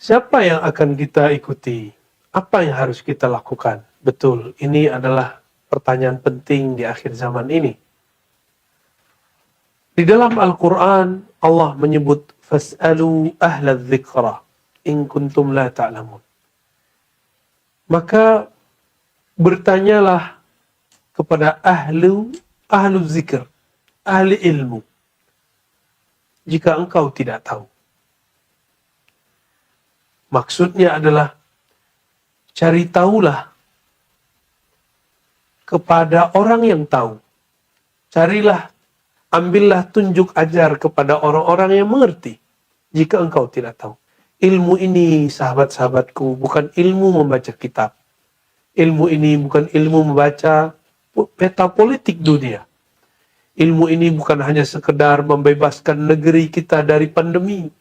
Siapa yang akan kita ikuti? Apa yang harus kita lakukan? Betul, ini adalah pertanyaan penting di akhir zaman ini. Di dalam Al-Quran, Allah menyebut, Fas'alu ahla dzikra, in kuntum la ta'lamun. Maka bertanyalah kepada ahlu zikr, ahli ilmu, jika engkau tidak tahu. Maksudnya adalah cari tahulah kepada orang yang tahu. Carilah, ambillah tunjuk ajar kepada orang-orang yang mengerti jika engkau tidak tahu. Ilmu ini, sahabat-sahabatku, bukan ilmu membaca kitab. Ilmu ini bukan ilmu membaca peta politik dunia. Ilmu ini bukan hanya sekedar membebaskan negeri kita dari pandemi.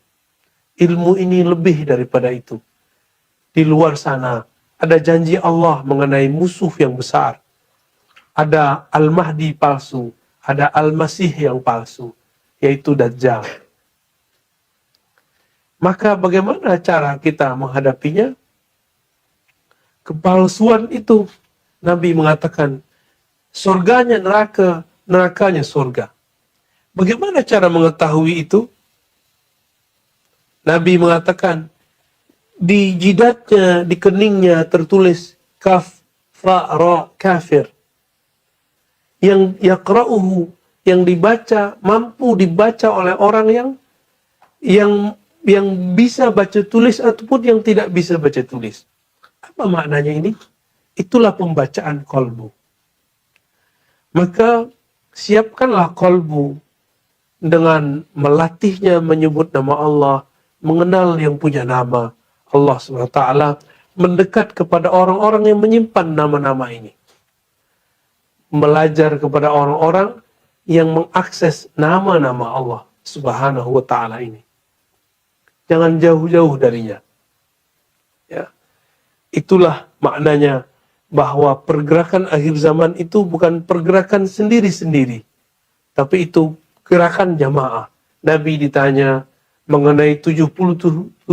Ilmu ini lebih daripada itu. Di luar sana ada janji Allah mengenai musuh yang besar. Ada Al-Mahdi palsu, ada Al-Masih yang palsu, yaitu Dajjal. Maka bagaimana cara kita menghadapinya? Kepalsuan itu, Nabi mengatakan, surganya neraka, nerakanya surga. Bagaimana cara mengetahui itu? Nabi mengatakan, di jidatnya, di keningnya tertulis kaf, fa, ra, kafir. Yang yaqra'uhu, yang dibaca, mampu dibaca oleh orang yang bisa baca tulis ataupun yang tidak bisa baca tulis. Apa maknanya ini? Itulah pembacaan kolbu. Maka siapkanlah kolbu dengan melatihnya menyebut nama Allah, mengenal yang punya nama Allah SWT, mendekat kepada orang-orang yang menyimpan nama-nama ini. Belajar kepada orang-orang yang mengakses nama-nama Allah Subhanahu wa ta'ala ini. Jangan jauh-jauh darinya. Ya. Itulah maknanya bahwa pergerakan akhir zaman itu bukan pergerakan sendiri-sendiri, tapi itu gerakan jamaah. Nabi ditanya mengenai 73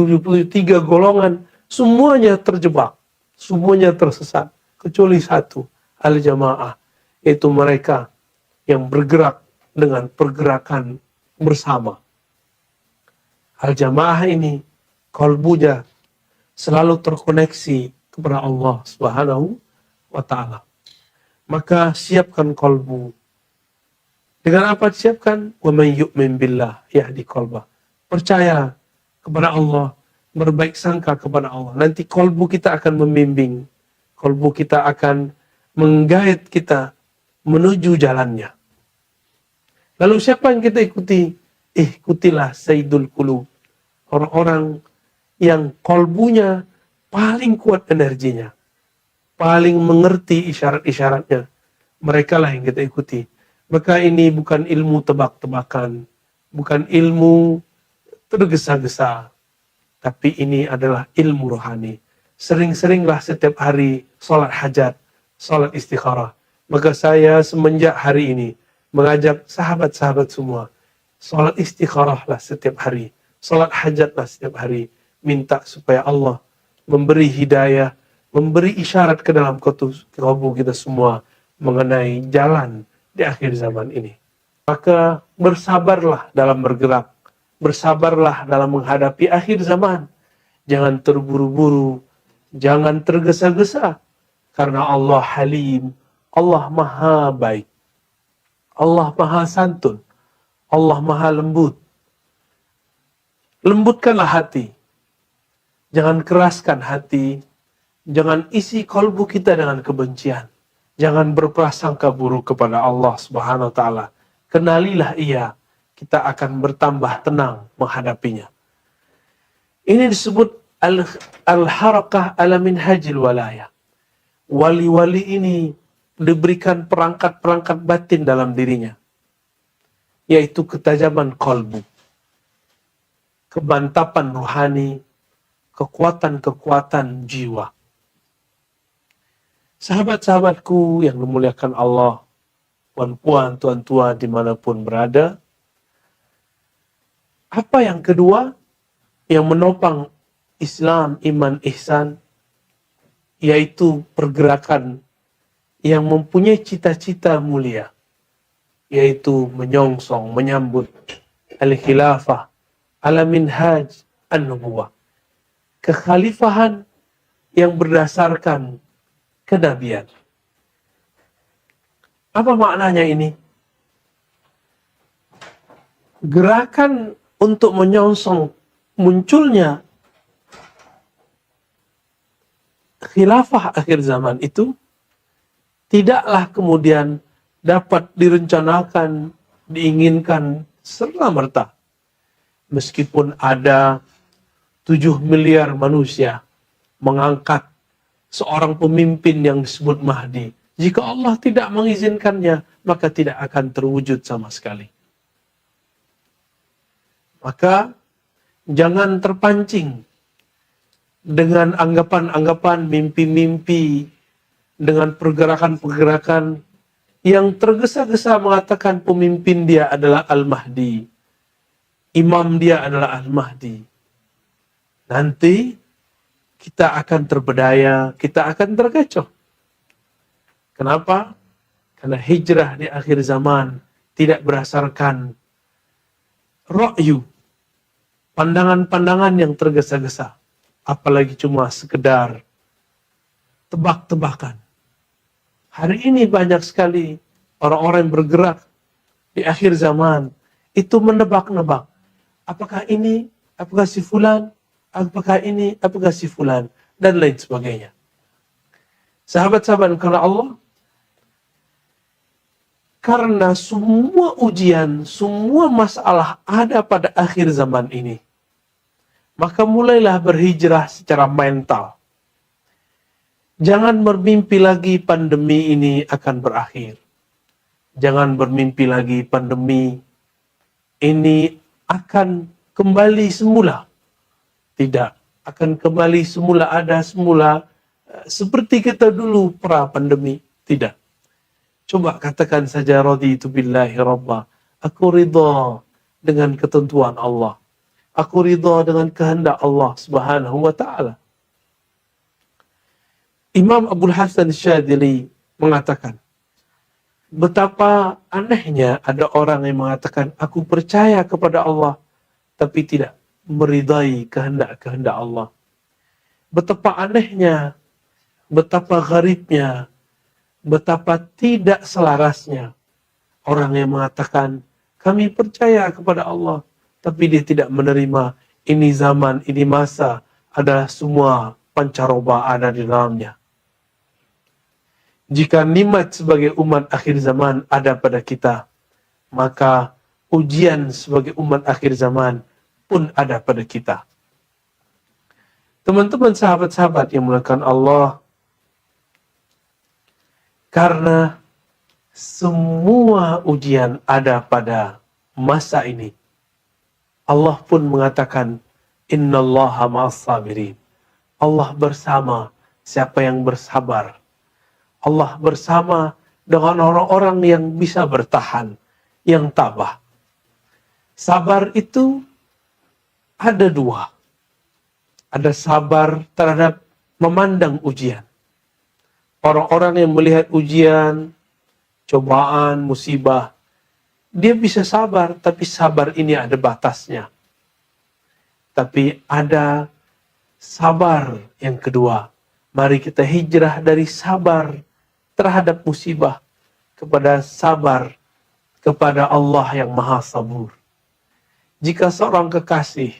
golongan, semuanya terjebak, semuanya tersesat, kecuali satu, al-jamaah, yaitu mereka yang bergerak dengan pergerakan bersama. Al-jamaah ini, kolbunya selalu terkoneksi kepada Allah Subhanahu wa ta'ala. Maka siapkan kolbu. Dengan apa disiapkan? Wa man yu'min billah yahdi qalbah. Percaya kepada Allah, berbaik sangka kepada Allah. Nanti kolbu kita akan membimbing. Kolbu kita akan menggait kita menuju jalannya. Lalu siapa yang kita ikuti? Ikutilah Sayyidul Qulub. Orang-orang yang kolbunya paling kuat energinya, paling mengerti isyarat-isyaratnya. Mereka lah yang kita ikuti. Maka ini bukan ilmu tebak-tebakan, bukan ilmu tergesa-gesa, tapi ini adalah ilmu rohani. Sering-seringlah setiap hari sholat hajat, sholat istikharah. Maka saya semenjak hari ini mengajak sahabat-sahabat semua, sholat istikharahlah setiap hari, sholat hajatlah setiap hari. Minta supaya Allah memberi hidayah, memberi isyarat ke dalam kalbu kita semua mengenai jalan di akhir zaman ini. Maka bersabarlah dalam bergerak, bersabarlah dalam menghadapi akhir zaman. Jangan terburu-buru, jangan tergesa-gesa, karena Allah Halim, Allah Maha Baik, Allah Maha Santun, Allah Maha Lembut. Lembutkanlah hati, jangan keraskan hati, jangan isi kalbu kita dengan kebencian. Jangan berprasangka buruk kepada Allah Subhanahu wa ta'ala. Kenalilah Ia, kita akan bertambah tenang menghadapinya. Ini disebut al-harakah ala minhajil walayah. Wali-wali ini diberikan perangkat-perangkat batin dalam dirinya, yaitu ketajaman kalbu, kebantapan rohani, kekuatan-kekuatan jiwa. Sahabat-sahabatku yang dimuliakan Allah, puan-puan, tuan-tuan dimanapun berada, apa yang kedua yang menopang Islam, iman, ihsan, yaitu pergerakan yang mempunyai cita-cita mulia, yaitu menyongsong, menyambut al-khilafah ala minhaj an-nubuwah, kekhalifahan yang berdasarkan kenabian. Apa maknanya ini? Gerakan untuk menyongsong munculnya khilafah akhir zaman itu tidaklah kemudian dapat direncanakan, diinginkan serta-merta. Meskipun ada 7 miliar manusia mengangkat seorang pemimpin yang disebut Mahdi, jika Allah tidak mengizinkannya, maka tidak akan terwujud sama sekali. Maka jangan terpancing dengan anggapan-anggapan, mimpi-mimpi, dengan pergerakan-pergerakan yang tergesa-gesa mengatakan pemimpin dia adalah Al-Mahdi, imam dia adalah Al-Mahdi. Nanti kita akan terbedaya, kita akan terkecoh. Kenapa? Karena hijrah di akhir zaman tidak berdasarkan ra'yu, pandangan-pandangan yang tergesa-gesa, apalagi cuma sekedar tebak-tebakan. Hari ini banyak sekali orang-orang yang bergerak di akhir zaman itu menebak-nebak. Apakah ini, apakah si fulan, apakah ini, apakah si fulan, dan lain sebagainya. Sahabat-sahabat karena Allah, karena semua ujian, semua masalah ada pada akhir zaman ini, maka mulailah berhijrah secara mental. Jangan bermimpi lagi pandemi ini akan berakhir. Jangan bermimpi lagi pandemi ini akan kembali semula. Tidak, akan kembali semula, ada semula seperti kita dulu pra pandemi. Tidak. Coba katakan saja, raditu billahi rabba. Aku ridha dengan ketentuan Allah. Aku ridha dengan kehendak Allah Subhanahu wa ta'ala. Imam Abdul Hasan Syadzili mengatakan, betapa anehnya ada orang yang mengatakan, aku percaya kepada Allah, tapi tidak meridai kehendak-kehendak Allah. Betapa anehnya, betapa gharibnya, betapa tidak selarasnya orang yang mengatakan, kami percaya kepada Allah, tapi dia tidak menerima ini zaman, ini masa, ada semua pancaroba ada di dalamnya. Jika nikmat sebagai umat akhir zaman ada pada kita, maka ujian sebagai umat akhir zaman pun ada pada kita. Teman-teman sahabat-sahabat yang dimuliakan Allah, karena semua ujian ada pada masa ini, Allah pun mengatakan, innallaha ma'as sabirin. Allah bersama siapa yang bersabar. Allah bersama dengan orang-orang yang bisa bertahan, yang tabah. Sabar itu ada dua. Ada sabar terhadap memandang ujian. Orang-orang yang melihat ujian, cobaan, musibah, dia bisa sabar, tapi sabar ini ada batasnya. Tapi ada sabar yang kedua. Mari kita hijrah dari sabar terhadap musibah kepada sabar kepada Allah yang Maha Sabur. Jika seorang kekasih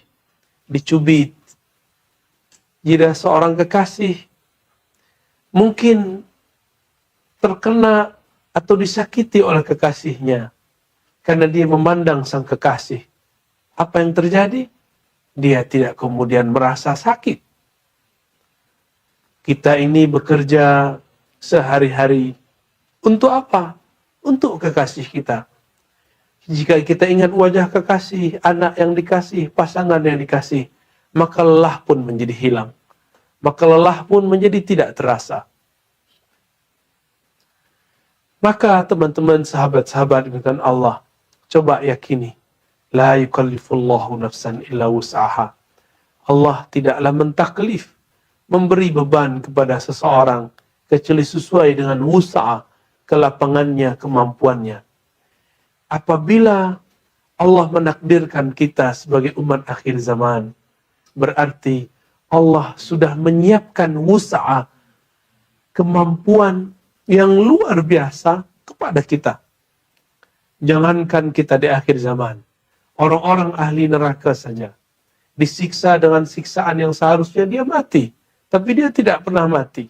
dicubit, jika seorang kekasih mungkin terkena atau disakiti oleh kekasihnya karena dia memandang sang kekasih, apa yang terjadi? Dia tidak kemudian merasa sakit. Kita ini bekerja sehari-hari untuk apa? Untuk kekasih kita. Jika kita ingat wajah kekasih, anak yang dikasih, pasangan yang dikasih, maka lelah pun menjadi hilang. Maka lelah pun menjadi tidak terasa. Maka teman-teman sahabat-sahabat dengan Allah, coba yakini, la yukallifullahu nafsan illa wus'aha. Allah tidaklah mentaklif, memberi beban kepada seseorang kecuali sesuai dengan wus'a, kelapangannya, kemampuannya. Apabila Allah menakdirkan kita sebagai umat akhir zaman, berarti Allah sudah menyiapkan wus'a, kemampuan yang luar biasa kepada kita. Jangankan kita di akhir zaman, orang-orang ahli neraka saja disiksa dengan siksaan yang seharusnya dia mati, tapi dia tidak pernah mati.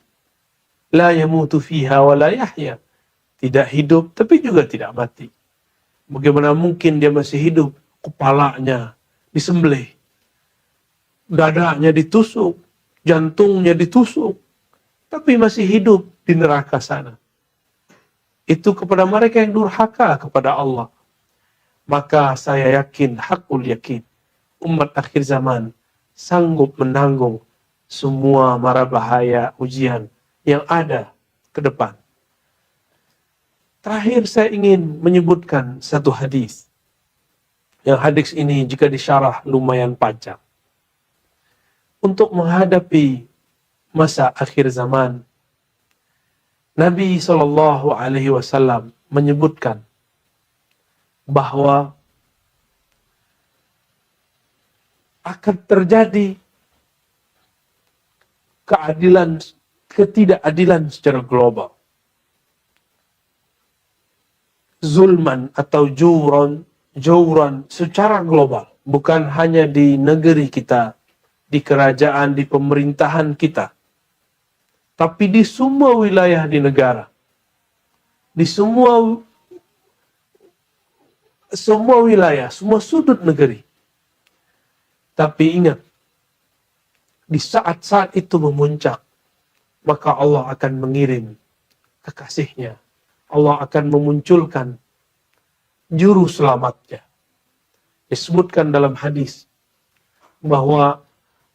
La yamutu fiha wa la yahya. Tidak hidup, tapi juga tidak mati. Bagaimana mungkin dia masih hidup? Kepalanya disembelih, dadanya ditusuk, jantungnya ditusuk, tapi masih hidup di neraka sana. Itu kepada mereka yang durhaka kepada Allah. Maka saya yakin, hakul yakin, umat akhir zaman sanggup menanggung semua mara bahaya ujian yang ada ke depan. Terakhir saya ingin menyebutkan satu hadis. Yang hadis ini jika disyarah lumayan panjang. Untuk menghadapi masa akhir zaman, Nabi SAW menyebutkan bahwa akan terjadi ketidakadilan secara global. Zulman atau jauran secara global. Bukan hanya di negeri kita, di kerajaan, di pemerintahan kita. Tapi di semua wilayah di negara. Di semua wilayah, semua sudut negeri. Tapi ingat, di saat-saat itu memuncak, maka Allah akan mengirim kekasihnya. Allah akan memunculkan juru selamatnya. Disebutkan dalam hadis bahwa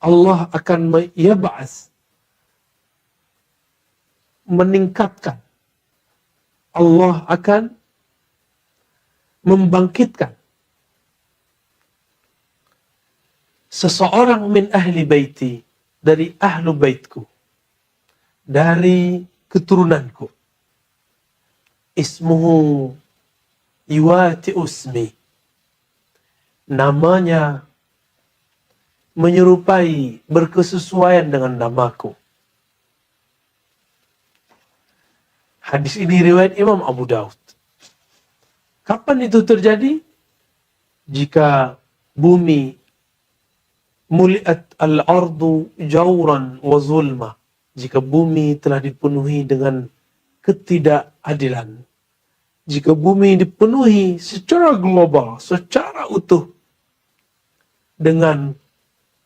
Allah akan meningkatkan. Allah akan membangkitkan seseorang min ahli baiti, dari ahlu baitku, dari keturunanku. Ismuhu yuwati usmi. Namanya menyerupai, berkesesuaian dengan namaku. Hadis ini riwayat Imam Abu Daud. Kapan itu terjadi? Jika bumi muliat al-ardu jauran wa zulma. Jika bumi telah dipenuhi dengan ketidakadilan. Jika bumi dipenuhi secara global, secara utuh dengan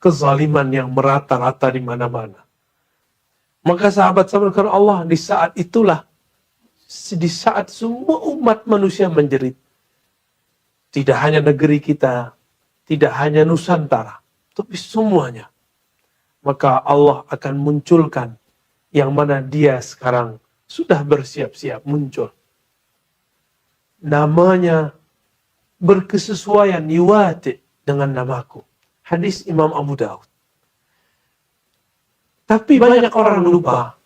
kezaliman yang merata-rata di mana-mana. Maka sahabat-sahabat Allah, di saat itulah, di saat semua umat manusia menjerit, tidak hanya negeri kita, tidak hanya Nusantara, tapi semuanya, maka Allah akan munculkan yang mana dia sekarang sudah bersiap-siap muncul. Namanya berkesesuaian, yuwati, dengan namaku. Hadis Imam Abu Daud. Tapi banyak orang lupa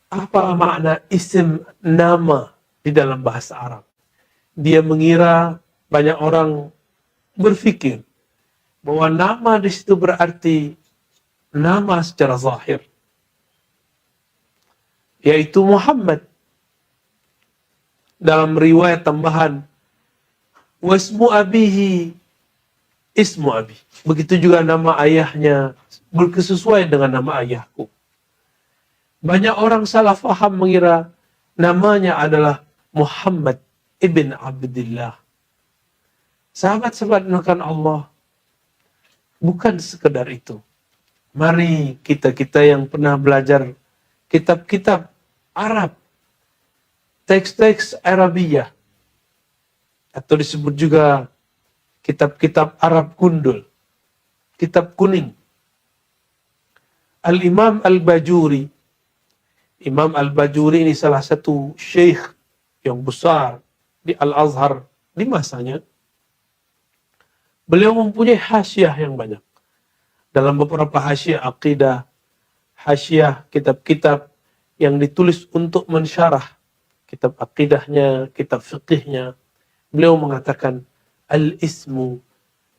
apa makna isim, nama di dalam bahasa Arab. Dia mengira, banyak orang berpikir bahwa nama di situ berarti nama secara zahir, yaitu Muhammad. Dalam riwayat tambahan, wasmu abihi ismu abi. Begitu juga nama ayahnya berkesesuaian dengan nama ayahku. Banyak orang salah faham mengira namanya adalah Muhammad ibn Abdullah. Sahabat-sahabat menekan Allah, bukan sekedar itu. Mari kita yang pernah belajar kitab-kitab Arab, teks-teks Arabiyah, atau disebut juga kitab-kitab Arab gundul, kitab kuning. Al-Imam Al-Bajuri, Imam Al-Bajuri ini salah satu syekh yang besar di Al-Azhar di masanya. Beliau mempunyai hasyiah yang banyak. Dalam beberapa hasyiah akidah, hasyiah kitab-kitab yang ditulis untuk mensyarah kitab akidahnya, kitab fikihnya, beliau mengatakan al-ismu,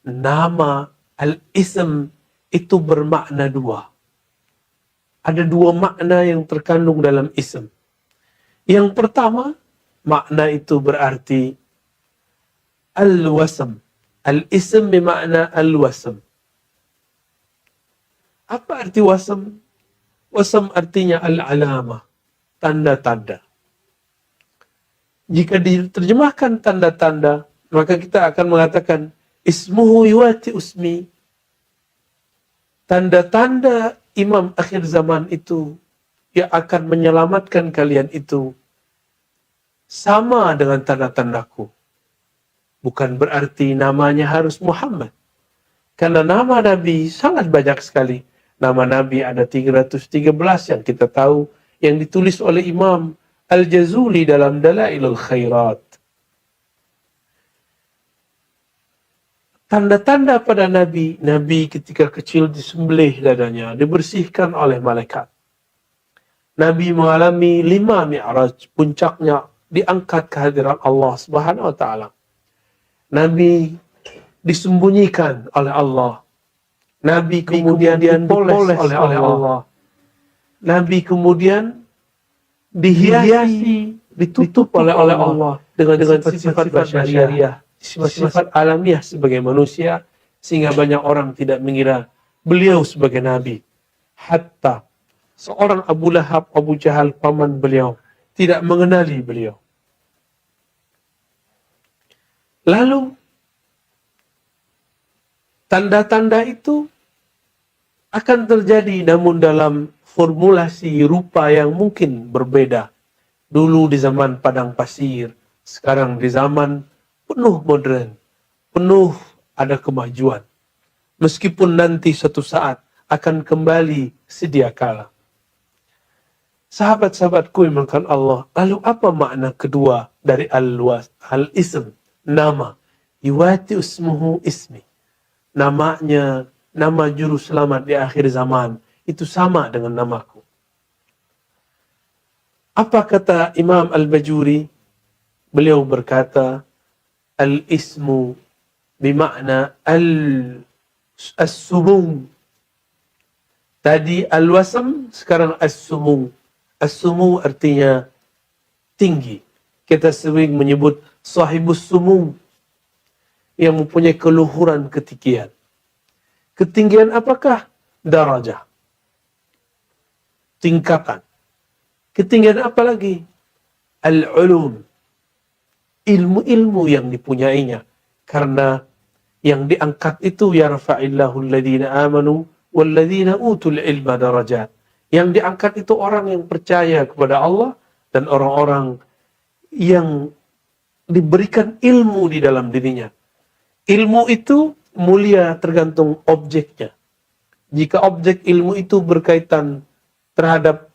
nama al-ism itu bermakna dua. Ada dua makna yang terkandung dalam ism. Yang pertama, makna itu berarti al-wasm. Al-ism bermakna al-wasm. Apa arti wasm? Wasm artinya al-alamah, tanda-tanda. Jika diterjemahkan tanda-tanda, maka kita akan mengatakan ismuhu yuwati usmi. Tanda-tanda imam akhir zaman itu yang akan menyelamatkan kalian itu sama dengan tanda-tandaku. Bukan berarti namanya harus Muhammad. Karena nama Nabi sangat banyak sekali. Nama Nabi ada 313 yang kita tahu, yang ditulis oleh Imam Al-Jazuli dalam Dalailul Khairat. Tanda-tanda pada Nabi, Nabi ketika kecil disembelih dadanya, dibersihkan oleh malaikat. Nabi mengalami 5 mi'raj, puncaknya diangkat ke hadirat Allah Subhanahu wa taala. Nabi disembunyikan oleh Allah. Nabi kemudian dipoles oleh Allah. Nabi kemudian dihiasi, ditutup oleh Allah dengan sifat-sifat syariah, sifat alamiah sebagai manusia, sehingga banyak orang tidak mengira beliau sebagai nabi. Hatta seorang Abu Lahab, Abu Jahal, paman beliau, tidak mengenali beliau. Lalu tanda-tanda itu akan terjadi, namun dalam formulasi rupa yang mungkin berbeda. Dulu di zaman padang pasir, sekarang di zaman penuh modern, penuh ada kemajuan. Meskipun nanti suatu saat akan kembali sedia kala. Sahabat-sahabatku yang dimuliakan Allah, lalu apa makna kedua dari al-ism, nama? Yuwati usmuhu ismi. Namanya, nama juru selamat di akhir zaman, itu sama dengan namaku. Apa kata Imam Al-Bajuri? Beliau berkata, al-ismu bimakna as-sumung. Tadi al-wasm, sekarang as-sumung. As-sumung artinya tinggi. Kita sering menyebut sahibus sumung, yang mempunyai keluhuran ketinggian. Ketinggian apakah? Darajah. Tingkatan. Ketinggian apa lagi? Al-ulum. Ilmu-ilmu yang dipunyainya. Karena yang diangkat itu yarfa'illahu alladhina amanu walladhina utul ilma darajat. Yang diangkat itu orang yang percaya kepada Allah dan orang-orang yang diberikan ilmu di dalam dirinya. Ilmu itu mulia tergantung objeknya. Jika objek ilmu itu berkaitan terhadap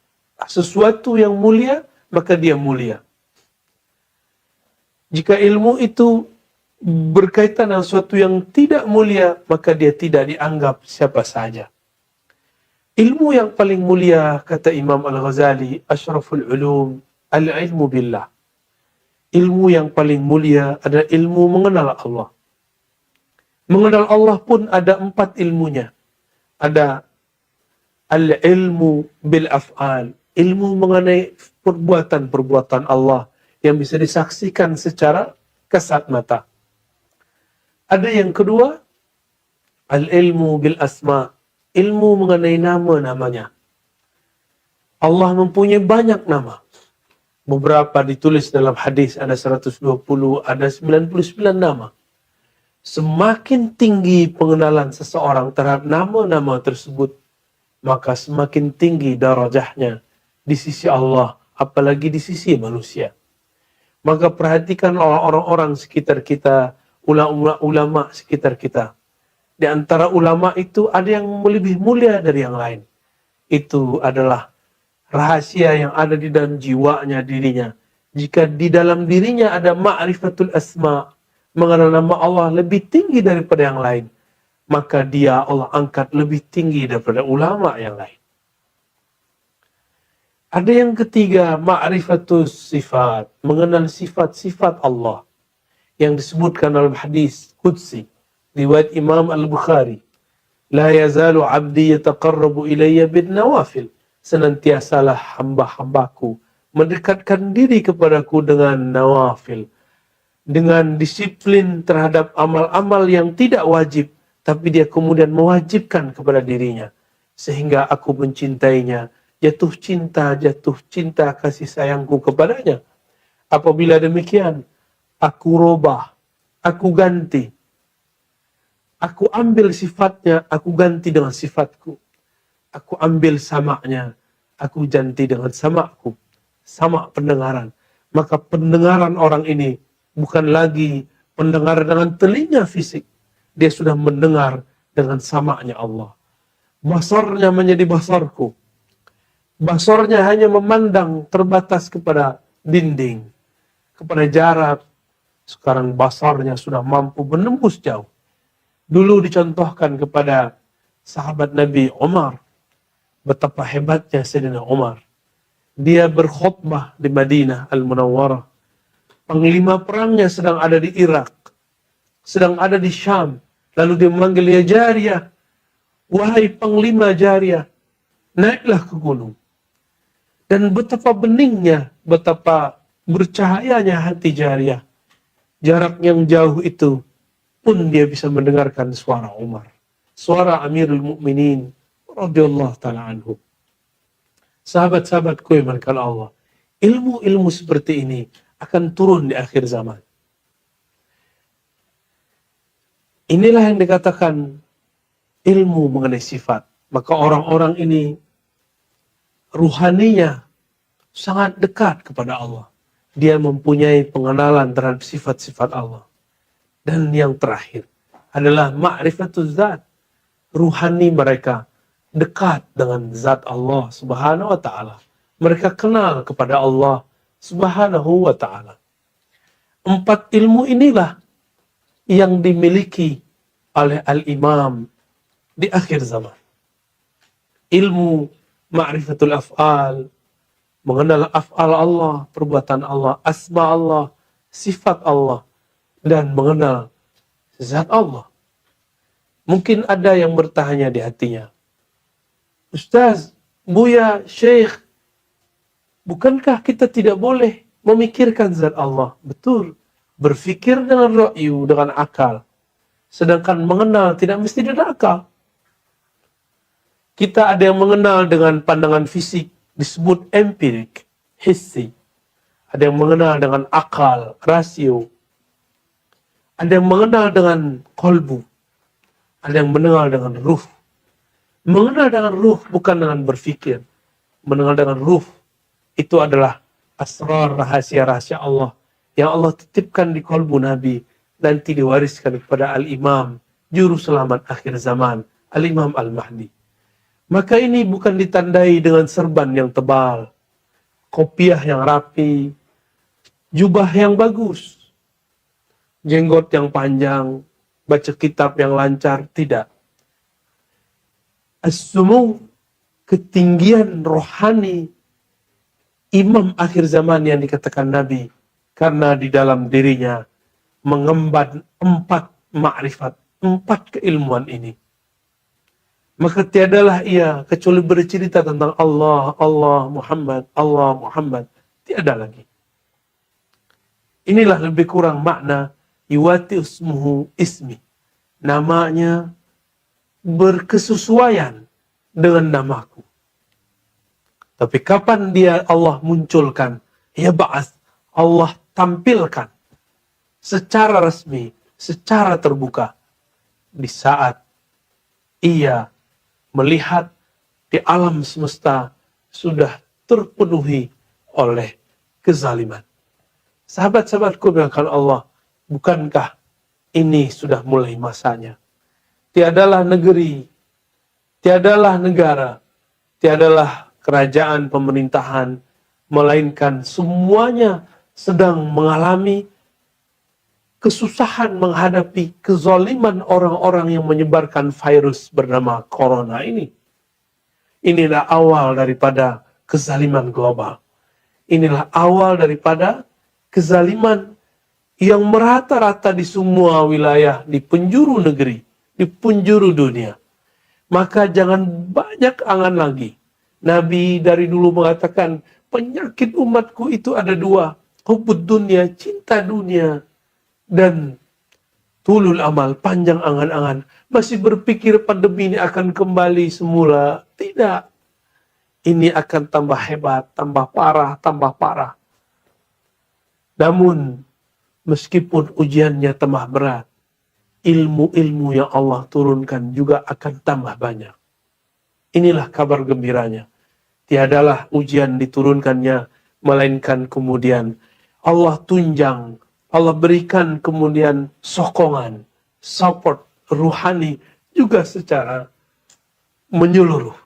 sesuatu yang mulia, maka dia mulia. Jika ilmu itu berkaitan dengan sesuatu yang tidak mulia, maka dia tidak dianggap siapa saja. Ilmu yang paling mulia, kata Imam Al-Ghazali, asyraful ulum, al-ilmu billah. Ilmu yang paling mulia adalah ilmu mengenal Allah. Mengenal Allah pun ada 4 ilmunya. Ada al-ilmu bil af'al, ilmu mengenai perbuatan-perbuatan Allah yang bisa disaksikan secara kasat mata. Ada yang kedua, al-ilmu bil asma, ilmu mengenai nama-namanya. Allah mempunyai banyak nama. Beberapa ditulis dalam hadis, ada 120, ada 99 nama. Semakin tinggi pengenalan seseorang terhadap nama-nama tersebut, maka semakin tinggi darajahnya di sisi Allah, apalagi di sisi manusia. Maka perhatikan orang-orang sekitar kita, ulama-ulama sekitar kita. Di antara ulama itu ada yang lebih mulia dari yang lain. Itu adalah rahasia yang ada di dalam jiwanya, dirinya. Jika di dalam dirinya ada ma'rifatul asma', mengenal nama Allah lebih tinggi daripada yang lain, maka dia Allah angkat lebih tinggi daripada ulama yang lain. Ada yang ketiga, ma'rifatus sifat, mengenal sifat-sifat Allah yang disebutkan dalam hadis qudsi riwayat Imam Al-Bukhari. La yazalu 'abdi yataqarrabu ilayya bin nawafil. Senantiasalah hamba-hambaku mendekatkan diri kepadaku dengan nawafil, dengan disiplin terhadap amal-amal yang tidak wajib, tapi dia kemudian mewajibkan kepada dirinya, sehingga aku mencintainya, jatuh cinta kasih sayangku kepadanya. Apabila demikian, aku robah, aku ganti, aku ambil sifatnya, aku ganti dengan sifatku. Aku ambil samaknya, aku ganti dengan samakku. Sama pendengaran. Maka pendengaran orang ini bukan lagi mendengar dengan telinga fisik. Dia sudah mendengar dengan samaknya Allah. Basarnya menjadi basarku. Basarnya hanya memandang terbatas kepada dinding, kepada jarak. Sekarang basarnya sudah mampu menembus jauh. Dulu dicontohkan kepada sahabat Nabi Umar. Betapa hebatnya Sayyidina Umar. Dia berkhutbah di Madinah Al-Munawwarah. Panglima perangnya sedang ada di Irak, sedang ada di Syam. Lalu dia memanggil, ya Jariyah, wahai Panglima Jariyah, naiklah ke gunung. Dan betapa beningnya, betapa bercahayanya hati Jariyah. Jarak yang jauh itu pun dia bisa mendengarkan suara Umar, suara Amirul Mukminin radhiyallahu ta'ala anhu. Sahabat-sahabatku yang dimuliakan Allah, ilmu-ilmu seperti ini akan turun di akhir zaman. Inilah yang dikatakan ilmu mengenai sifat. Maka orang-orang ini ruhaninya sangat dekat kepada Allah. Dia mempunyai pengenalan terhadap sifat-sifat Allah. Dan yang terakhir adalah ma'rifatuz zat. Ruhani mereka dekat dengan zat Allah subhanahu wa ta'ala. Mereka kenal kepada Allah subhanahu wa ta'ala. 4 ilmu inilah yang dimiliki oleh al-imam di akhir zaman. Ilmu ma'rifatul af'al, mengenal af'al Allah, perbuatan Allah, asma Allah, sifat Allah, dan mengenal zat Allah. Mungkin ada yang bertanya di hatinya, Ustaz, Buya, Syekh, bukankah kita tidak boleh memikirkan zat Allah? Betul, berfikir dengan ra'yu, dengan akal. Sedangkan mengenal tidak mesti dengan akal. Kita ada yang mengenal dengan pandangan fisik, disebut empirik, hissi. Ada yang mengenal dengan akal, rasio. Ada yang mengenal dengan kolbu. Ada yang mengenal dengan ruh. Mengenal dengan ruh bukan dengan berfikir. Mengenal dengan ruh itu adalah asrar, rahasia-rahasia Allah yang Allah titipkan di kolbu Nabi, nanti diwariskan kepada Al-Imam, juru selamat akhir zaman, Al-Imam Al-Mahdi. Maka ini bukan ditandai dengan serban yang tebal, kopiah yang rapi, jubah yang bagus, jenggot yang panjang, baca kitab yang lancar, tidak. As-sumu, ketinggian rohani imam akhir zaman yang dikatakan Nabi, karena di dalam dirinya mengemban 4 ma'rifat, 4 keilmuan ini. Maka tiadalah ia kecuali bercerita tentang Allah, Allah Muhammad, tiada lagi. Inilah lebih kurang makna yuwati usmuhu ismi. Namanya berkesesuaian dengan namaku. Tapi kapan dia Allah munculkan, ya ba'ats, Allah tampilkan secara resmi, secara terbuka, di saat ia melihat di alam semesta sudah terpenuhi oleh kezaliman. Sahabat-sahabatku dengan Allah, bukankah ini sudah mulai masanya? Tiadalah negeri, tiadalah negara, tiadalah kerajaan pemerintahan, melainkan semuanya sedang mengalami kesusahan menghadapi kezaliman orang-orang yang menyebarkan virus bernama corona ini. Inilah awal daripada kezaliman global. Inilah awal daripada kezaliman yang merata-rata di semua wilayah, di penjuru negeri, di penjuru dunia. Maka jangan banyak angan lagi. Nabi dari dulu mengatakan, penyakit umatku itu ada dua. Hubbud dunia, cinta dunia. Dan tulul amal, panjang angan-angan. Masih berpikir pandemi ini akan kembali semula. Tidak. Ini akan tambah hebat, tambah parah, tambah parah. Namun, meskipun ujiannya tambah berat, ilmu-ilmu yang Allah turunkan juga akan tambah banyak. Inilah kabar gembiranya. Tiadalah ujian diturunkannya, melainkan kemudian Allah tunjang, Allah berikan kemudian sokongan, support ruhani juga secara menyeluruh.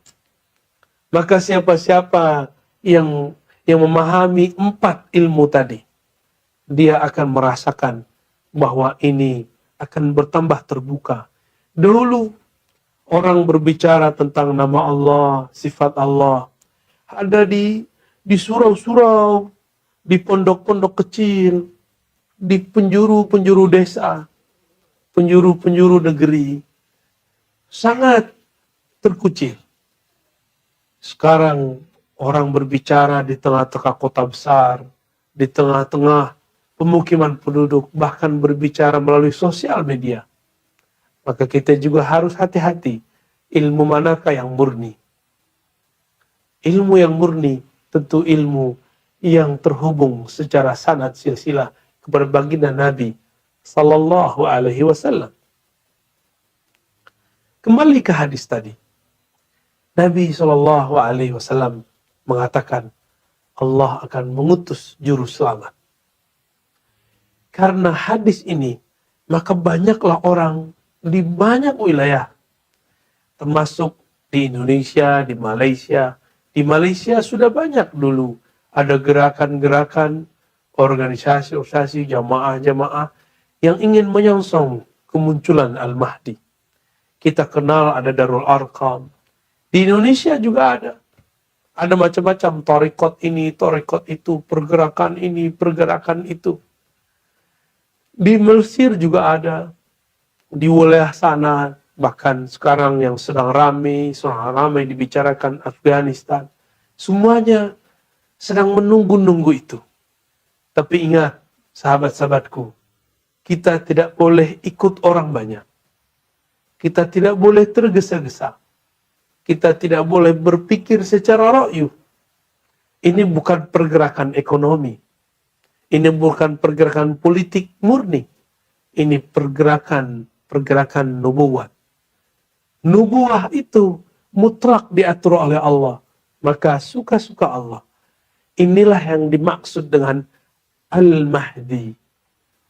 Maka siapa-siapa yang memahami 4 ilmu tadi, dia akan merasakan bahwa ini akan bertambah terbuka. Dahulu orang berbicara tentang nama Allah, sifat Allah, ada di surau-surau, di pondok-pondok kecil, di penjuru-penjuru desa, penjuru-penjuru negeri, sangat terkucil. Sekarang orang berbicara di tengah-tengah kota besar, di tengah-tengah pemukiman penduduk, bahkan berbicara melalui sosial media. Maka kita juga harus hati-hati, ilmu manakah yang murni. Ilmu yang murni tentu ilmu yang terhubung secara sanad silsilah kepada baginda Nabi sallallahu alaihi wasallam. Kembali ke hadis tadi. Nabi sallallahu alaihi wasallam mengatakan Allah akan mengutus juru selamat. Karena hadis ini, maka banyaklah orang di banyak wilayah, termasuk di Indonesia, di Malaysia. Di Malaysia sudah banyak dulu ada gerakan-gerakan, organisasi-organisasi, jamaah-jamaah yang ingin menyongsong kemunculan Al-Mahdi. Kita kenal ada Darul Arqam. Di Indonesia juga ada. Ada macam-macam tarekat ini, tarekat itu, pergerakan ini, pergerakan itu. Di Mesir juga ada. Di wilayah sana, bahkan sekarang yang sedang ramai dibicarakan Afghanistan. Semuanya sedang menunggu-nunggu itu. Tapi ingat, sahabat-sahabatku, kita tidak boleh ikut orang banyak. Kita tidak boleh tergesa-gesa. Kita tidak boleh berpikir secara ra'yu. Ini bukan pergerakan ekonomi. Ini bukan pergerakan politik murni. Ini pergerakan nubuwat. Nubuwah itu mutlak diatur oleh Allah. Maka suka-suka Allah. Inilah yang dimaksud dengan Al-Mahdi.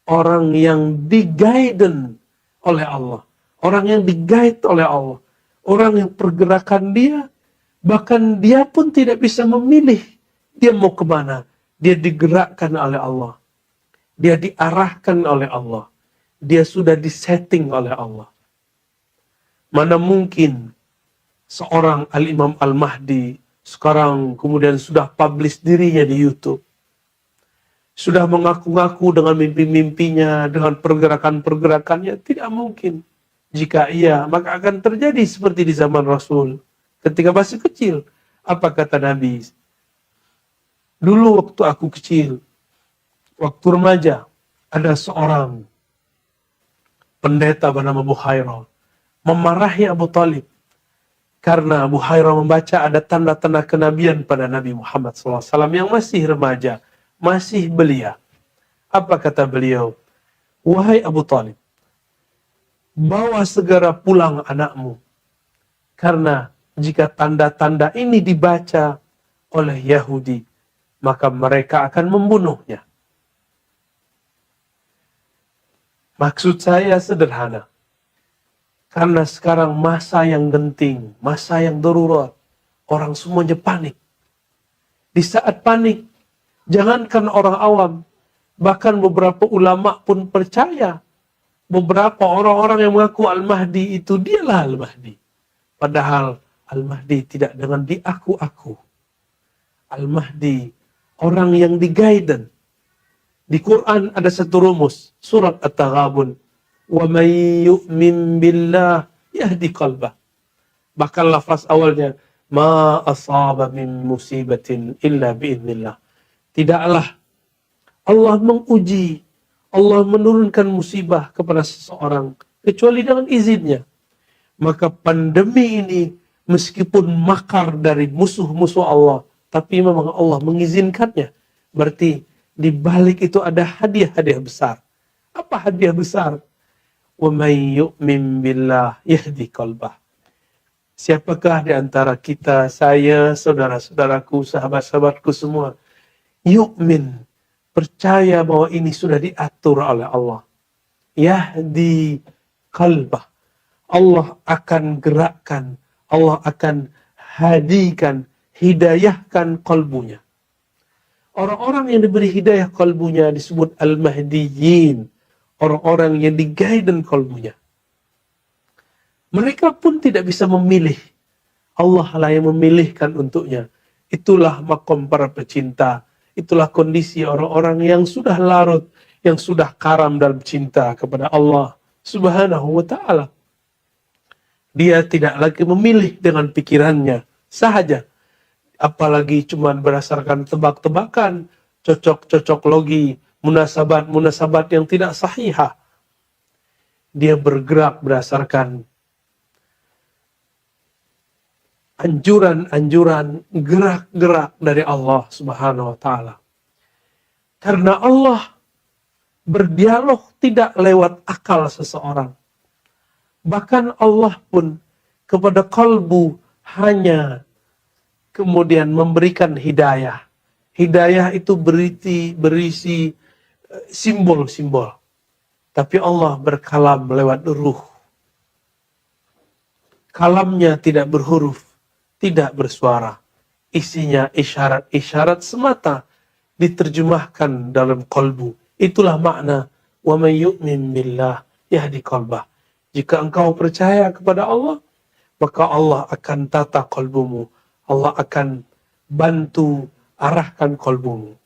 Orang yang di-guidance oleh Allah. Orang yang di-guide oleh Allah. Orang yang pergerakan dia, bahkan dia pun tidak bisa memilih dia mau kemana. Dia digerakkan oleh Allah. Dia diarahkan oleh Allah. Dia sudah disetting oleh Allah. Mana mungkin seorang Al-Imam Al-Mahdi sekarang kemudian sudah publish dirinya di YouTube. Sudah mengaku-ngaku dengan mimpi-mimpinya, dengan pergerakan-pergerakannya. Tidak mungkin. Jika iya, maka akan terjadi seperti di zaman Rasul. Ketika masih kecil, apa kata Nabi? Dulu waktu aku kecil, waktu remaja, ada seorang pendeta bernama Buhairah memarahi Abu Talib. Karena Abu Hurairah membaca ada tanda-tanda kenabian pada Nabi Muhammad SAW yang masih remaja, masih belia. Apa kata beliau? Wahai Abu Talib, bawa segera pulang anakmu. Karena jika tanda-tanda ini dibaca oleh Yahudi, maka mereka akan membunuhnya. Maksud saya sederhana. Karena sekarang masa yang genting, masa yang darurat, orang semuanya panik. Di saat panik, jangankan orang awam, Bahkan beberapa ulama pun percaya. Beberapa orang-orang yang mengaku Al-Mahdi itu dialah Al-Mahdi. Padahal Al-Mahdi tidak dengan diaku-aku. Al-Mahdi orang yang di-guidance. Di Quran ada satu rumus, surat At-Taghabun. Wa may yu'min billah yahdi qalbah. Bahkan lafaz awalnya, ma asaba min musibatin illa biiznillah. Tidaklah Allah menguji, Allah menurunkan musibah kepada seseorang kecuali dengan izinnya. Maka pandemi ini meskipun makar dari musuh-musuh Allah, tapi memang Allah mengizinkannya. Berarti di balik itu ada hadiah-hadiah besar. Apa hadiah besar? Wa may yu'min billah yahdi qalbah. Siapakah di antara kita, saya, saudara-saudaraku, sahabat-sahabatku semua, yu'min, percaya bahwa ini sudah diatur oleh Allah. Yahdi qalbah. Allah akan gerakkan, Allah akan hadikan, hidayahkan kalbunya. Orang-orang yang diberi hidayah kalbunya disebut al-mahdiyin. Orang-orang yang di-guidance kalbunya. Mereka pun tidak bisa memilih. Allah lah yang memilihkan untuknya. Itulah makom para pecinta. Itulah kondisi orang-orang yang sudah larut, yang sudah karam dalam cinta kepada Allah Subhanahu wa ta'ala. Dia tidak lagi memilih dengan pikirannya sahaja. Apalagi cuma berdasarkan tebak-tebakan, cocok-cocok logi, munasabat-munasabat yang tidak sahihah. Dia bergerak berdasarkan anjuran-anjuran, gerak-gerak dari Allah Subhanahu wa ta'ala. Karena Allah berdialog tidak lewat akal seseorang. Bahkan Allah pun kepada kalbu hanya kemudian memberikan hidayah. Hidayah itu berisi simbol-simbol. Tapi Allah berkalam lewat ruh. Kalamnya tidak berhuruf, tidak bersuara. Isinya isyarat-isyarat semata diterjemahkan dalam kalbu. Itulah makna wa may yu'min billah yahdi qalbah. Jika engkau percaya kepada Allah, maka Allah akan tata kalbumu. Allah akan bantu arahkan kalbumu.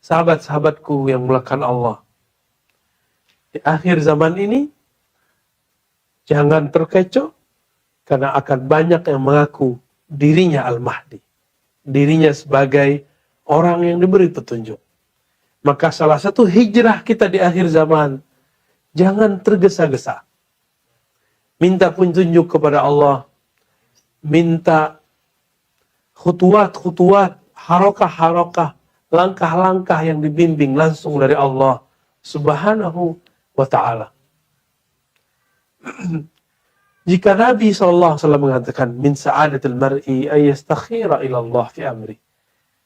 Sahabat-sahabatku yang mulakan Allah, di akhir zaman ini jangan terkecoh, karena akan banyak yang mengaku dirinya Al-Mahdi. Dirinya sebagai orang yang diberi petunjuk. Maka salah satu hijrah kita di akhir zaman, jangan tergesa-gesa. Minta petunjuk kepada Allah. Minta khutuwat-khutuwat, harokah-harokah, langkah-langkah yang dibimbing langsung dari Allah Subhanahu wa ta'ala. Jika Nabi SAW mengatakan min sa'adatil mar'i ayyastakhira ila Allah fi amri.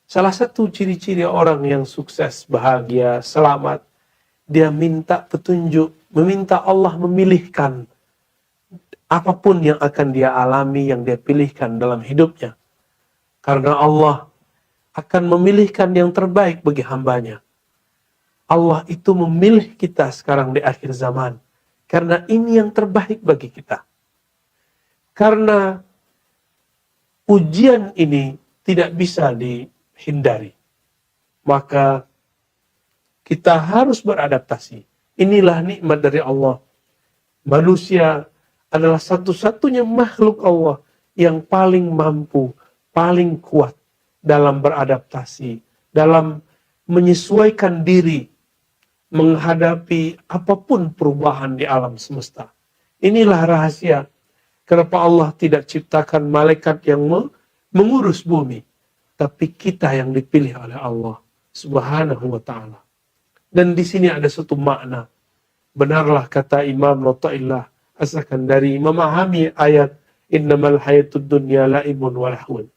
Salah satu ciri-ciri orang yang sukses, bahagia, selamat, dia minta petunjuk, meminta Allah memilihkan apapun yang akan dia alami, yang dia pilihkan dalam hidupnya. Karena Allah akan memilihkan yang terbaik bagi hambanya. Allah itu memilih kita sekarang di akhir zaman. Karena ini yang terbaik bagi kita. Karena ujian ini tidak bisa dihindari. Maka kita harus beradaptasi. Inilah nikmat dari Allah. Manusia adalah satu-satunya makhluk Allah yang paling mampu, paling kuat dalam beradaptasi, dalam menyesuaikan diri, menghadapi apapun perubahan di alam semesta. Inilah rahasia kenapa Allah tidak ciptakan malaikat yang mengurus bumi, tapi kita yang dipilih oleh Allah Subhanahu wa ta'ala. Dan di sini ada satu makna. Benarlah kata Imam Latta'illah As-Sakandari memahami ayat innamal hayatud dunya la'ibun wa lahun.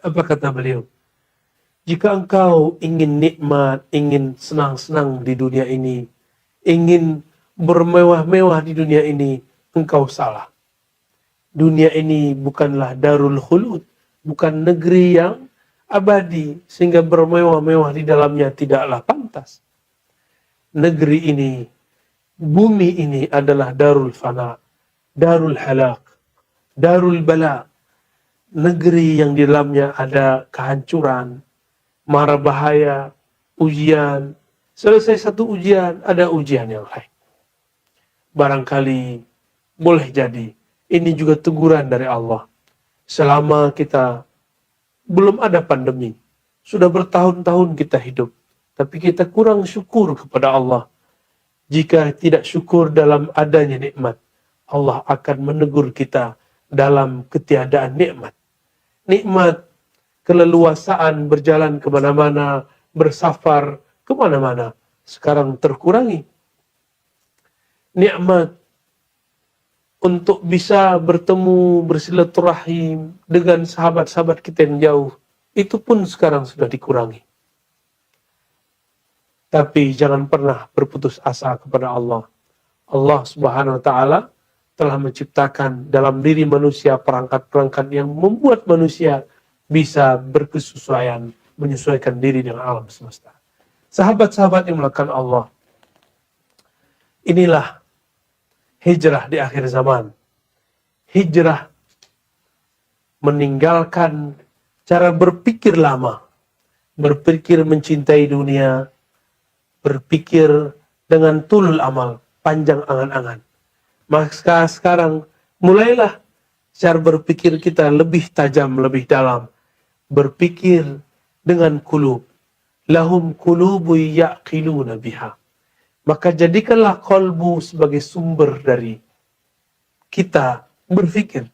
Apa kata beliau? Jika engkau ingin nikmat, ingin senang-senang di dunia ini, ingin bermewah-mewah di dunia ini, engkau salah. Dunia ini bukanlah darul khulud, bukan negeri yang abadi, sehingga bermewah-mewah di dalamnya tidaklah pantas. Negeri ini, bumi ini adalah darul fana, darul halak, darul bala. Negeri yang di dalamnya ada kehancuran, mara bahaya, ujian. Selesai satu ujian, ada ujian yang lain. Barangkali boleh jadi ini juga teguran dari Allah. Selama kita belum ada pandemi, sudah bertahun-tahun kita hidup, tapi kita kurang syukur kepada Allah. Jika tidak syukur dalam adanya nikmat, Allah akan menegur kita dalam ketiadaan nikmat. Nikmat keleluasaan berjalan kemana-mana, bersafar kemana-mana, sekarang terkurangi. Nikmat untuk bisa bertemu, bersilaturahim dengan sahabat-sahabat kita yang jauh, itu pun sekarang sudah dikurangi. Tapi jangan pernah berputus asa kepada Allah. Allah Subhanahu wa Ta'ala telah menciptakan dalam diri manusia perangkat-perangkat yang membuat manusia bisa berkesesuaian, menyesuaikan diri dengan alam semesta. Sahabat-sahabat yang melakukan Allah, inilah hijrah di akhir zaman. Hijrah meninggalkan cara berpikir lama, berpikir mencintai dunia, berpikir dengan tulul amal, panjang angan-angan. Maka sekarang mulailah cara berpikir kita lebih tajam, lebih dalam. Berpikir dengan kulub. Lahum kulubu ya'qiluna biha. Maka jadikanlah kolbu sebagai sumber dari kita berpikir.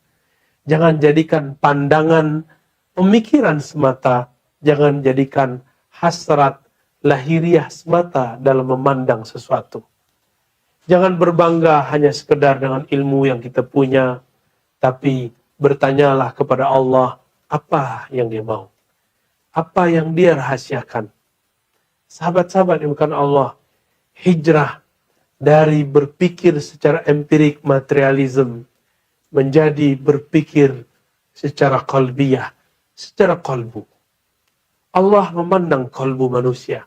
Jangan jadikan pandangan pemikiran semata. Jangan jadikan hasrat lahiriah semata dalam memandang sesuatu. Jangan berbangga hanya sekedar dengan ilmu yang kita punya. Tapi bertanyalah kepada Allah apa yang dia mau. Apa yang dia rahasiakan. Sahabat-sahabat yang bukan Allah, hijrah dari berpikir secara empirik materialisme menjadi berpikir secara qalbiyah, secara qalbu. Allah memandang qalbu manusia.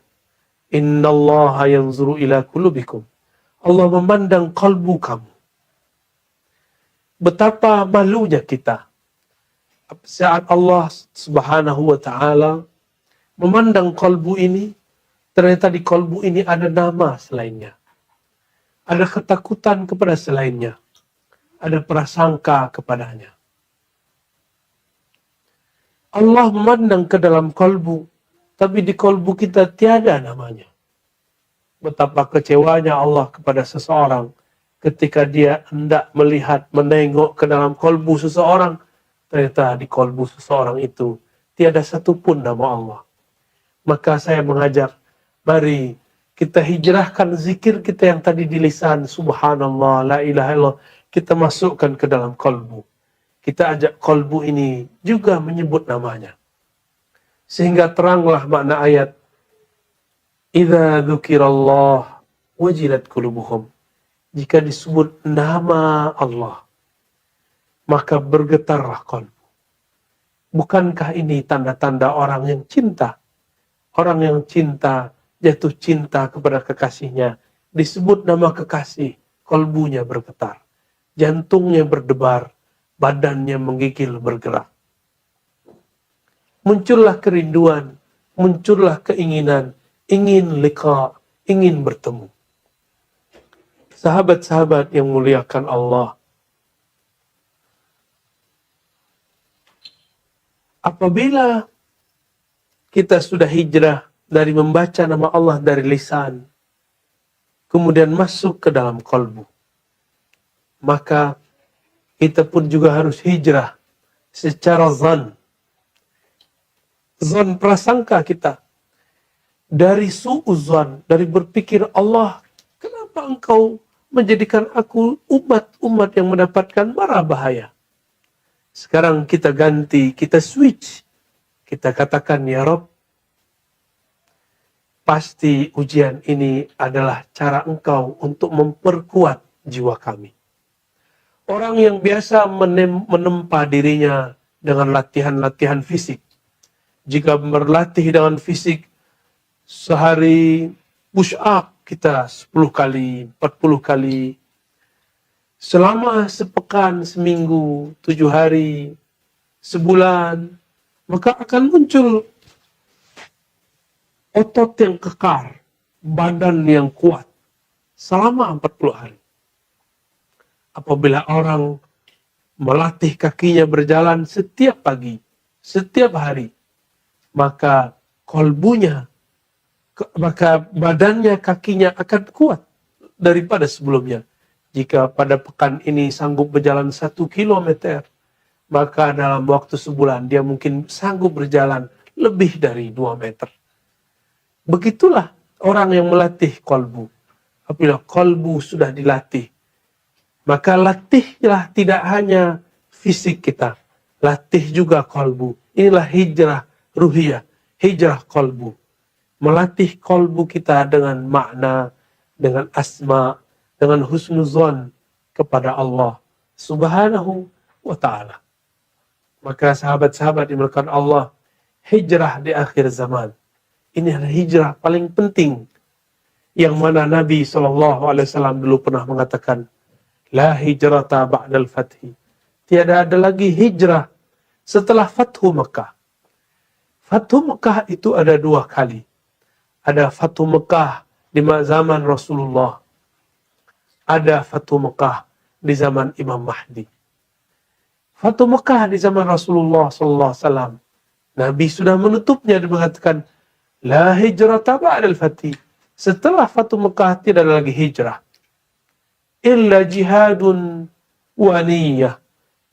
Innallaha yanzuru ila qulubikum. Allah memandang qalbu kamu. Betapa malunya kita saat Allah Subhanahu wa Ta'ala memandang qalbu ini. Ternyata di kolbu ini ada nama selainnya. Ada ketakutan kepada selainnya. Ada prasangka kepadanya. Allah memandang ke dalam kolbu. Tapi di kolbu kita tiada namanya. Betapa kecewanya Allah kepada seseorang. Ketika dia hendak melihat, menengok ke dalam kolbu seseorang. Ternyata di kolbu seseorang itu tiada satupun nama Allah. Maka saya mengajak, mari kita hijrahkan zikir kita yang tadi di lisan. Subhanallah, la ilaha illallah. Kita masukkan ke dalam kolbu. Kita ajak kolbu ini juga menyebut namanya. Sehingga teranglah makna ayat. Idza dzukirallah wajilat qulubuhum. Jika disebut nama Allah, maka bergetarlah kolbu. Bukankah ini tanda-tanda orang yang cinta? Orang yang cinta, jatuh cinta kepada kekasihnya, disebut nama kekasih, kolbunya bergetar, jantungnya berdebar, badannya menggigil bergerak. Muncullah kerinduan, muncullah keinginan, ingin liqa, ingin bertemu. Sahabat-sahabat yang muliakan Allah, apabila kita sudah hijrah dari membaca nama Allah dari lisan, kemudian masuk ke dalam kolbu, maka kita pun juga harus hijrah secara zon prasangka kita. Dari su'uzon, dari berpikir Allah, kenapa engkau menjadikan aku umat-umat yang mendapatkan mara bahaya? Sekarang kita ganti, kita switch. Kita katakan, ya Rabb, pasti ujian ini adalah cara engkau untuk memperkuat jiwa kami. Orang yang biasa menempa dirinya dengan latihan-latihan fisik, Jika berlatih dengan fisik, sehari push up kita 10 kali, 40 kali. Selama sepekan, seminggu, 7 hari, sebulan, maka akan muncul otot yang kekar, badan yang kuat selama 40 hari. Apabila orang melatih kakinya berjalan setiap pagi, setiap hari, maka kolbunya, maka badannya, kakinya akan kuat daripada sebelumnya. Jika pada pekan ini sanggup berjalan 1 kilometer, maka dalam waktu sebulan dia mungkin sanggup berjalan lebih dari 2 meter. Begitulah orang yang melatih kolbu. Apabila kolbu sudah dilatih, maka latihlah tidak hanya fisik kita, latih juga kolbu. Inilah hijrah ruhiyah, hijrah kolbu. Melatih kolbu kita dengan makna, dengan asma, dengan husnuzon kepada Allah Subhanahu wa ta'ala. Maka sahabat-sahabat dimulakan Allah, hijrah di akhir zaman. Ini adalah hijrah paling penting. Yang mana Nabi SAW dulu pernah mengatakan, La hijrata ba'dal fathi. Tiada ada lagi hijrah setelah Fathu Mekah. Fathu Mekah itu ada 2 kali. Ada Fathu Mekah di zaman Rasulullah. Ada Fathu Mekah di zaman Imam Mahdi. Fathu Mekah di zaman Rasulullah SAW. Nabi sudah menutupnya dan mengatakan, La hijrata ba'dal fathi. Setelah Fathu Mekah tidak ada lagi hijrah. Illa jihadun wa niyah.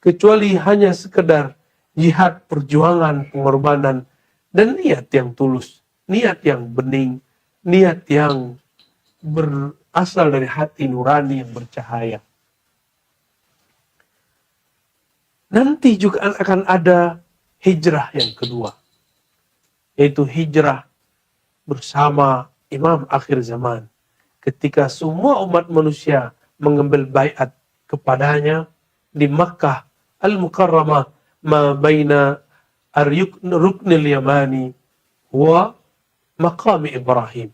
Kecuali hanya sekedar jihad, perjuangan, pengorbanan, dan niat yang tulus. Niat yang bening, niat yang berasal dari hati nurani yang bercahaya. Nanti juga akan ada hijrah yang kedua, yaitu hijrah bersama Imam akhir zaman. Ketika semua umat manusia mengambil baiat kepadanya di Makkah Al-Mukarramah, ma baina ar-ruknil yamani wa maqam Ibrahim.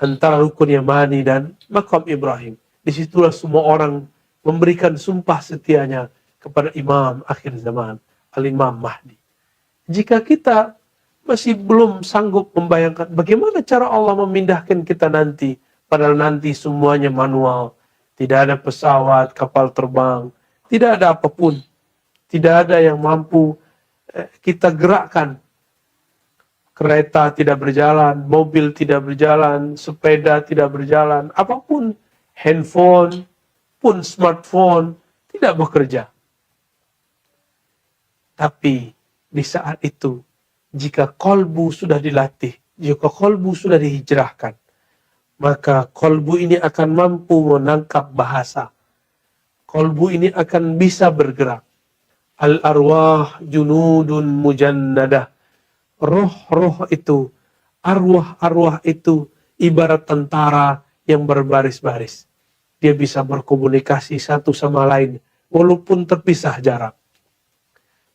Antara rukun Yamani dan maqam Ibrahim. Disitulah semua orang memberikan sumpah setianya kepada Imam akhir zaman, Al-Imam Mahdi. Jika kita masih belum sanggup membayangkan bagaimana cara Allah memindahkan kita nanti, padahal nanti semuanya manual, tidak ada pesawat, kapal terbang, tidak ada apapun, tidak ada yang mampu kita gerakkan. Kereta tidak berjalan, mobil tidak berjalan, sepeda tidak berjalan, apapun, handphone pun, smartphone tidak bekerja. Tapi di saat itu, jika kolbu sudah dilatih, jika kolbu sudah dihijrahkan, maka kolbu ini akan mampu menangkap bahasa. Kolbu ini akan bisa bergerak. Al-arwah junudun mujannadah. Roh-roh itu, arwah-arwah itu ibarat tentara yang berbaris-baris. Dia bisa berkomunikasi satu sama lain, walaupun terpisah jarak.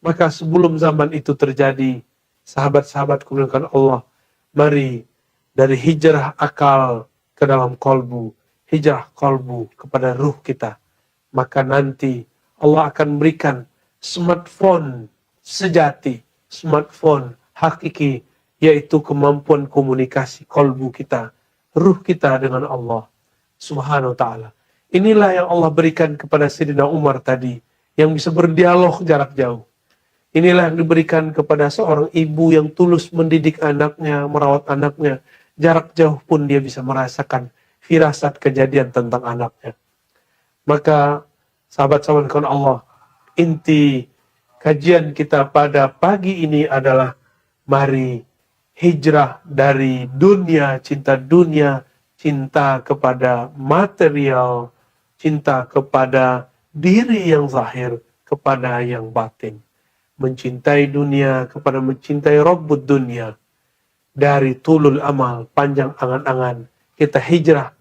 Maka sebelum zaman itu terjadi, sahabat-sahabat kemuliaan Allah, mari dari hijrah akal ke dalam kolbu, hijrah kolbu kepada ruh kita. Maka nanti Allah akan berikan smartphone sejati, smartphone hakiki, yaitu kemampuan komunikasi kolbu kita, ruh kita dengan Allah Subhanahu wa ta'ala. Inilah yang Allah berikan kepada Sayyidina Umar tadi, yang bisa berdialog jarak jauh. Inilah yang diberikan kepada seorang ibu yang tulus mendidik anaknya, merawat anaknya. Jarak jauh pun dia bisa merasakan firasat kejadian tentang anaknya. Maka sahabat-sahabat Allah, inti kajian kita pada pagi ini adalah mari hijrah dari dunia, cinta kepada material, cinta kepada diri yang zahir, kepada yang batin. Mencintai dunia kepada mencintai Rabbud dunia. Dari tulul amal, panjang angan-angan, kita hijrah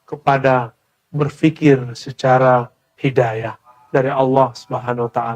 kepada berfikir secara hidayah dari Allah Subhanahu wa ta'ala.